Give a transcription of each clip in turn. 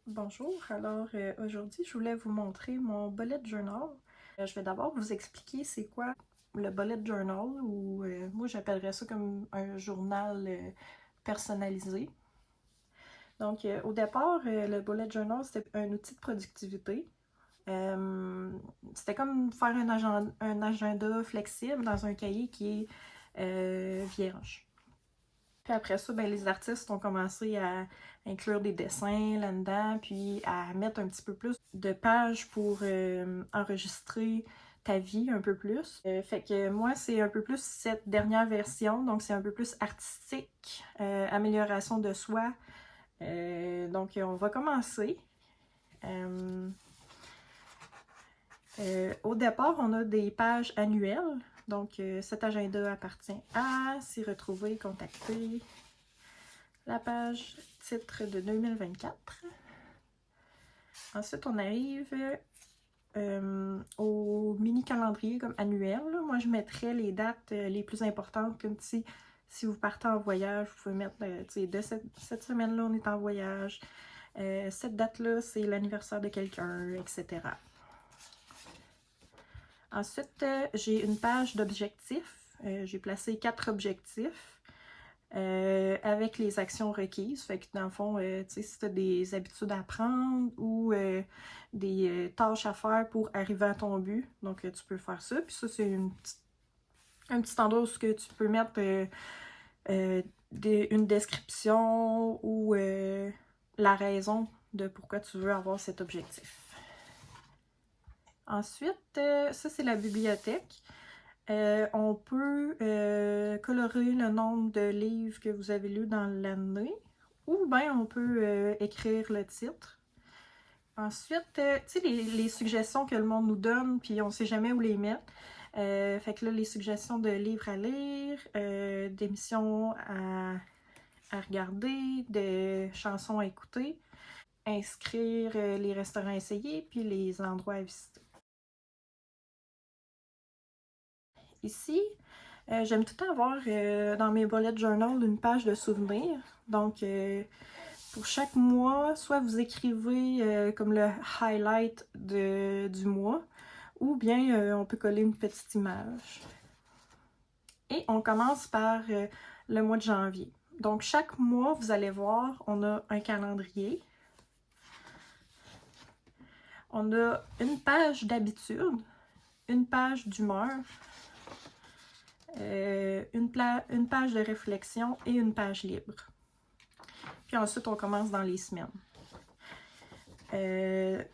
Bonjour, alors aujourd'hui je voulais vous montrer mon bullet journal. Je vais d'abord vous expliquer c'est quoi le bullet journal ou moi j'appellerais ça comme un journal personnalisé. Donc au départ le bullet journal c'était un outil de productivité. C'était comme faire un agenda flexible dans un cahier qui est vierge. Puis après ça, ben, les artistes ont commencé à inclure des dessins là-dedans, puis à mettre un petit peu plus de pages pour enregistrer ta vie un peu plus. Fait que moi, c'est un peu plus cette dernière version, donc c'est un peu plus artistique, amélioration de soi. Donc on va commencer. Euh, Au départ, on a des pages annuelles. Donc cet agenda appartient à s'y retrouver, contacter, la page titre de 2024. Ensuite, on arrive au mini calendrier comme annuel. Moi, je mettrais les dates les plus importantes, comme si vous partez en voyage, vous pouvez mettre, de cette semaine-là, on est en voyage. Cette date-là, c'est l'anniversaire de quelqu'un, etc. Ensuite, j'ai une page d'objectifs. J'ai placé 4 objectifs. Avec les actions requises. Fait que dans le fond, si tu as des habitudes à prendre ou des tâches à faire pour arriver à ton but, donc tu peux faire ça. Puis ça, c'est un petit endroit où tu peux mettre une description ou la raison de pourquoi tu veux avoir cet objectif. Ensuite, ça c'est la bibliothèque. On peut colorer le nombre de livres que vous avez lus dans l'année ou bien on peut écrire le titre. Ensuite, tu sais, les suggestions que le monde nous donne, puis on ne sait jamais où les mettre. Fait que là, les suggestions de livres à lire, d'émissions à regarder, de chansons à écouter, inscrire les restaurants à essayer, puis les endroits à visiter. Ici, j'aime tout le temps avoir dans mes bullet journal une page de souvenirs. Donc, pour chaque mois, soit vous écrivez comme le highlight du mois, ou bien on peut coller une petite image. Et on commence par le mois de janvier. Donc, chaque mois, vous allez voir, on a un calendrier. On a une page d'habitude, une page d'humeur, une page de réflexion et une page libre. Puis ensuite, on commence dans les semaines. Je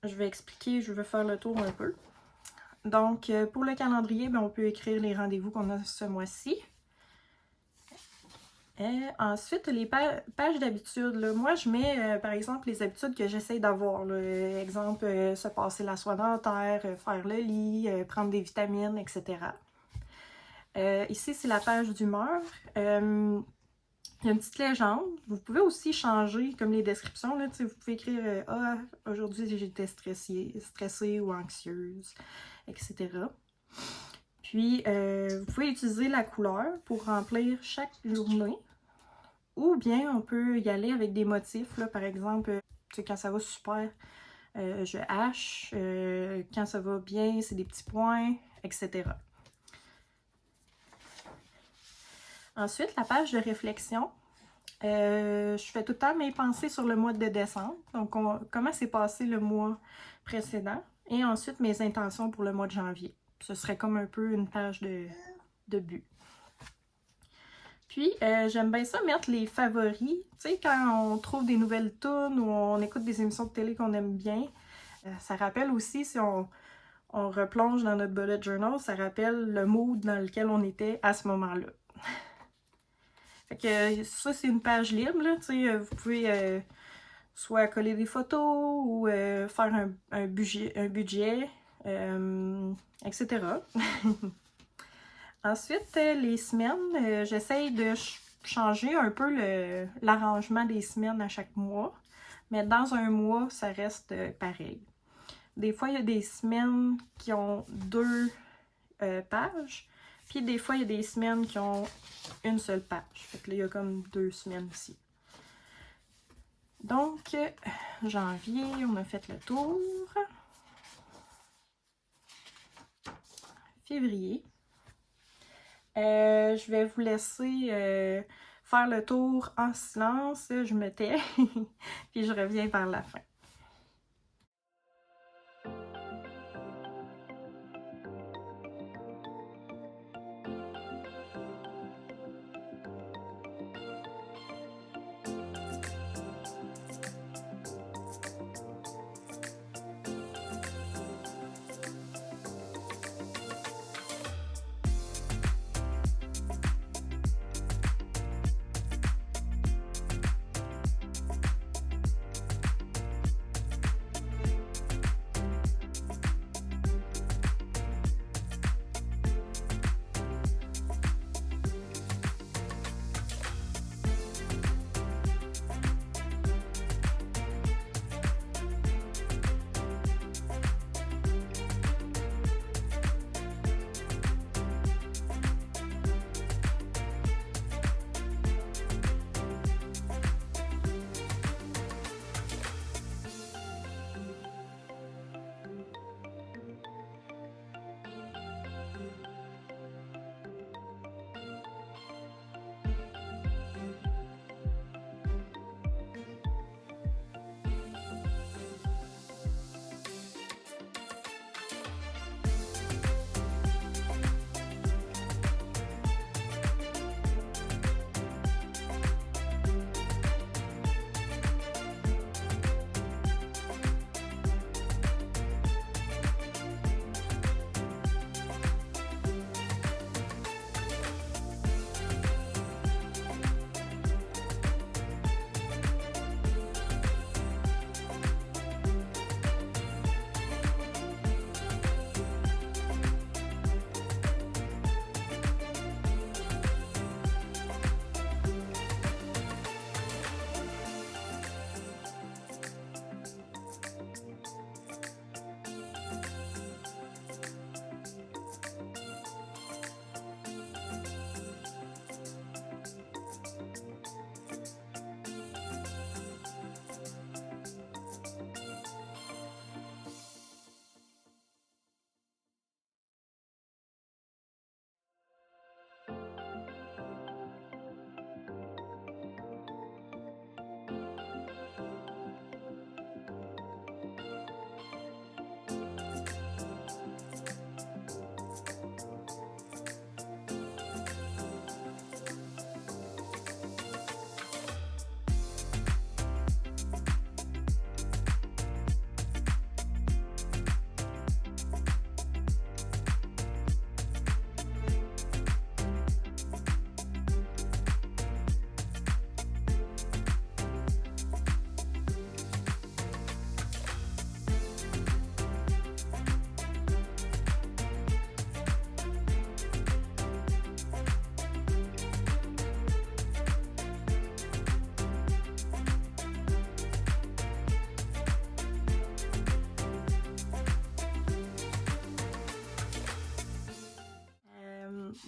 vais expliquer, je vais faire le tour un peu. Donc, pour le calendrier, on peut écrire les rendez-vous qu'on a ce mois-ci. Ensuite, les pages d'habitude. Moi, je mets, par exemple, les habitudes que j'essaie d'avoir. Exemple, se passer la soie dentaire, faire le lit, prendre des vitamines, etc. Ici, c'est la page d'humeur. Il y a une petite légende. Vous pouvez aussi changer comme les descriptions. Là, vous pouvez écrire ah, aujourd'hui j'étais stressée ou anxieuse, etc. Puis, vous pouvez utiliser la couleur pour remplir chaque journée. Ou bien, on peut y aller avec des motifs. Là, par exemple, quand ça va super, je hache. Quand ça va bien, c'est des petits points, etc. Ensuite, la page de réflexion. Je fais tout le temps mes pensées sur le mois de décembre. Donc, comment s'est passé le mois précédent. Et ensuite, mes intentions pour le mois de janvier. Ce serait comme un peu une page de but. Puis, j'aime bien ça mettre les favoris. Tu sais, quand on trouve des nouvelles tunes ou on écoute des émissions de télé qu'on aime bien, ça rappelle aussi, si on replonge dans notre bullet journal, ça rappelle le mood dans lequel on était à ce moment-là. Fait que ça, c'est une page libre, là. Tu sais, vous pouvez soit coller des photos ou faire un budget etc. Ensuite, les semaines, j'essaye de changer un peu l'arrangement des semaines à chaque mois. Mais dans un mois, ça reste pareil. Des fois, il y a des semaines qui ont 2 pages. Puis des fois, il y a des semaines qui ont une seule page. Fait que là, il y a comme 2 semaines ici. Donc, janvier, on a fait le tour. Février. Je vais vous laisser faire le tour en silence. Je me tais, puis je reviens vers la fin.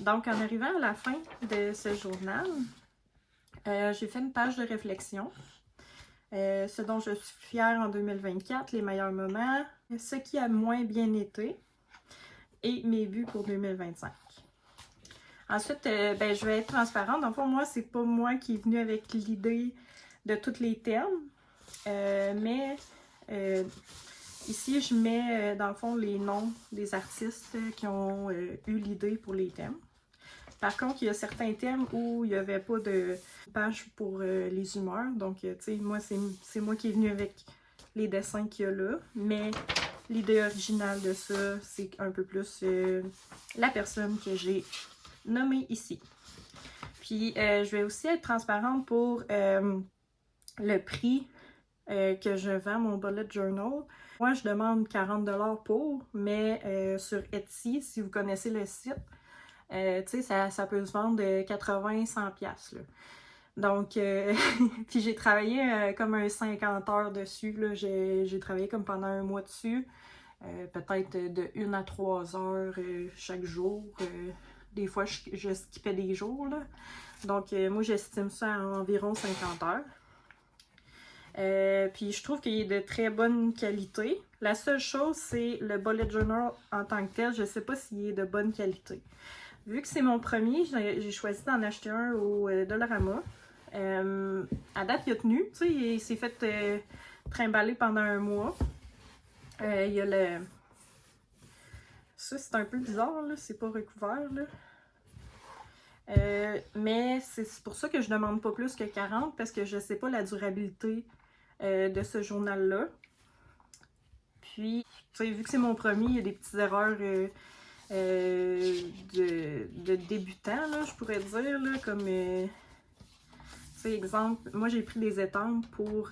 Donc, en arrivant à la fin de ce journal, j'ai fait une page de réflexion. Ce dont je suis fière en 2024, les meilleurs moments, ce qui a moins bien été et mes buts pour 2025. Ensuite, je vais être transparente. Dans le fond, moi, c'est pas moi qui est venue avec l'idée de tous les thèmes, mais ici, je mets dans le fond les noms des artistes qui ont eu l'idée pour les thèmes. Par contre, il y a certains thèmes où il n'y avait pas de page pour les humeurs. Donc, tu sais, moi, c'est moi qui est venue avec les dessins qu'il y a là. Mais l'idée originale de ça, c'est un peu plus la personne que j'ai nommée ici. Puis, je vais aussi être transparente pour le prix que je vends mon bullet journal. Moi, je demande 40$ pour, mais sur Etsy, si vous connaissez le site, tu sais, ça peut se vendre de 80-100$. Donc, puis j'ai travaillé comme un 50 heures dessus. J'ai travaillé comme pendant un mois dessus. Peut-être de 1 à 3 heures chaque jour. Des fois, je skippais des jours. Là. Donc, moi, j'estime ça à environ 50 heures. Puis je trouve qu'il est de très bonne qualité. La seule chose, c'est le bullet journal en tant que tel. Je ne sais pas s'il est de bonne qualité. Vu que c'est mon premier, j'ai choisi d'en acheter un au Dollarama. À date, il a tenu. Tu sais, il s'est fait trimballer pendant un mois. Il y a le... Ça, c'est un peu bizarre, là. C'est pas recouvert, là. Mais c'est pour ça que je demande pas plus que 40 parce que je sais pas la durabilité de ce journal-là. Puis, tu sais, vu que c'est mon premier, il y a des petites erreurs de débutant, là, je pourrais dire, là, comme, tu sais, exemple, moi j'ai pris des étampes pour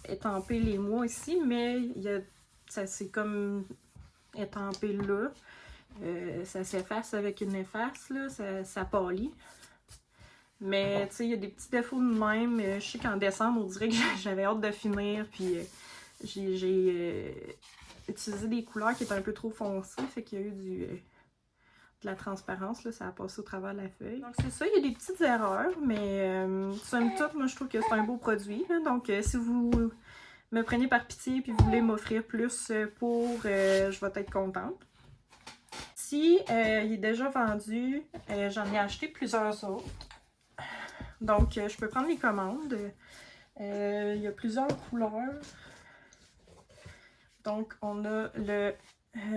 étamper les mois ici, mais ça s'est comme étampé là. Ça s'efface avec une efface, là, ça pâlit. Mais tu sais, il y a des petits défauts de même. Je sais qu'en décembre, on dirait que j'avais hâte de finir, puis j'ai utilisé des couleurs qui étaient un peu trop foncées, fait qu'il y a eu de la transparence, là, ça a passé au travers de la feuille. Donc c'est ça, il y a des petites erreurs, mais somme toute, moi je trouve que c'est un beau produit. Là. Donc si vous me prenez par pitié et vous voulez m'offrir plus pour, je vais être contente. Si il est déjà vendu, j'en ai acheté plusieurs autres. Donc je peux prendre les commandes. Il y a plusieurs couleurs. Donc on a le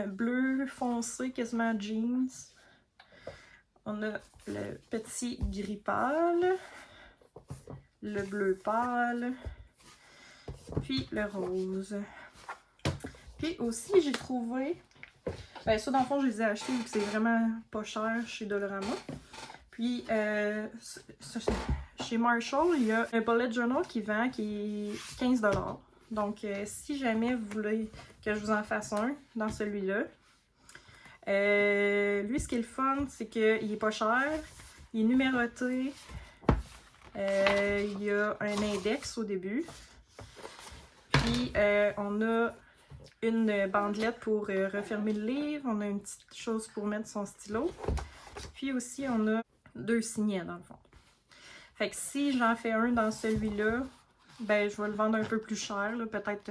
bleu foncé, quasiment jeans. On a le petit gris pâle, le bleu pâle, puis le rose. Puis aussi, j'ai trouvé... Ben ça, dans le fond, je les ai achetés vu que c'est vraiment pas cher chez Dollarama. Puis, chez Marshall, il y a un bullet journal qui vend qui est 15 $. Donc, si jamais vous voulez que je vous en fasse un dans celui-là, lui, ce qui est le fun, c'est qu'il est pas cher, il est numéroté, il y a un index au début, puis on a une bandelette pour refermer le livre, on a une petite chose pour mettre son stylo, puis aussi on a 2 signets dans le fond. Fait que si j'en fais un dans celui-là, ben je vais le vendre un peu plus cher, peut-être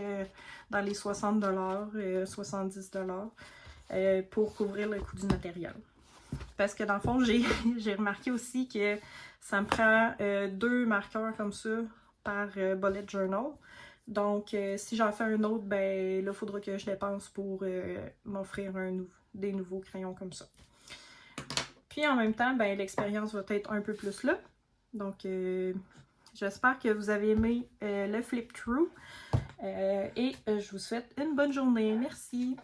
dans les 60 $, 70 $, pour couvrir le coût du matériel. Parce que dans le fond, j'ai remarqué aussi que ça me prend 2 marqueurs comme ça par bullet journal. Donc, si j'en fais un autre, ben là, il faudra que je dépense pour m'offrir des nouveaux crayons comme ça. Puis en même temps, ben l'expérience va être un peu plus là. Donc, j'espère que vous avez aimé le flip through. Et je vous souhaite une bonne journée. Merci!